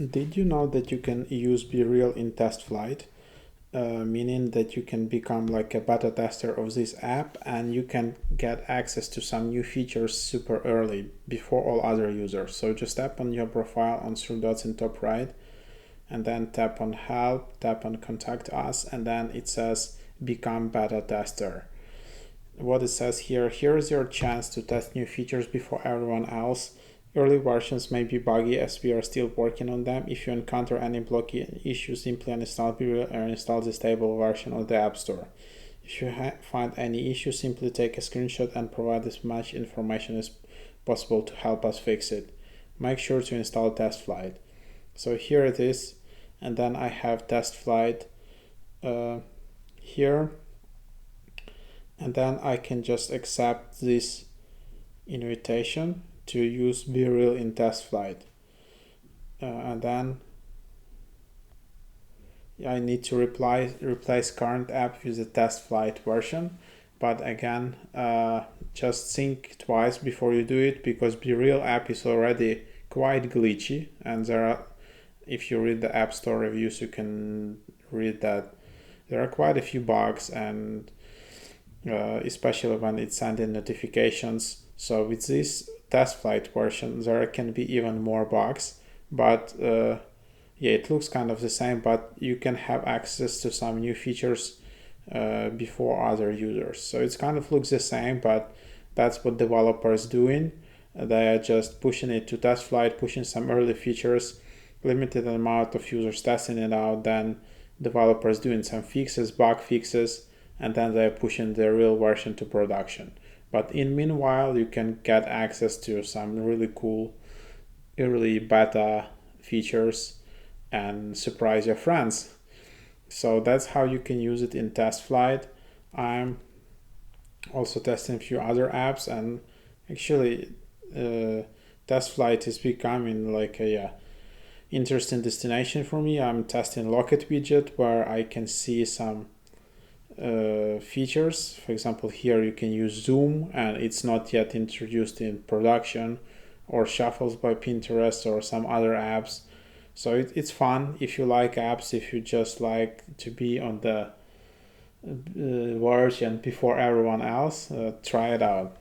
Did you know that you can use BeReal in TestFlight? Meaning that you can become like a beta tester of this app and you can get access to some new features super early before all other users. So just tap on your profile on three dots in top right and then tap on help, tap on contact us, and then it says become beta tester. What it says here is your chance to test new features before everyone else. Early versions may be buggy as we are still working on them. If you encounter any blocking issues, simply uninstall BeReal or install the stable version of the App Store. If you find any issues, simply take a screenshot and provide as much information as possible to help us fix it. Make sure to install TestFlight. So here it is, and then I have TestFlight here, and then I can just accept this invitation to use BeReal in TestFlight, and then I need to replace current app with the TestFlight version. But again, just think twice before you do it, because BeReal app is already quite glitchy, and there are, if you read the App Store reviews, you can read that there are quite a few bugs, and especially when it's sending notifications. So with this TestFlight version, there can be even more bugs, but yeah, it looks kind of the same, but you can have access to some new features before other users. So it's kind of looks the same, but that's what developers doing. They are just pushing it to TestFlight, pushing some early features, limited amount of users testing it out, then developers doing some fixes, bug fixes, and then they're pushing the real version to production. But in meanwhile, you can get access to some really cool early beta features and surprise your friends. So that's how you can use it in TestFlight. I'm also testing a few other apps, and actually TestFlight is becoming like a interesting destination for me. I'm testing Locket widget, where I can see some features. For example, here you can use zoom, and it's not yet introduced in production, or shuffles by Pinterest or some other apps. So it's fun if you like apps, if you just like to be on the verge and before everyone else. Try it out.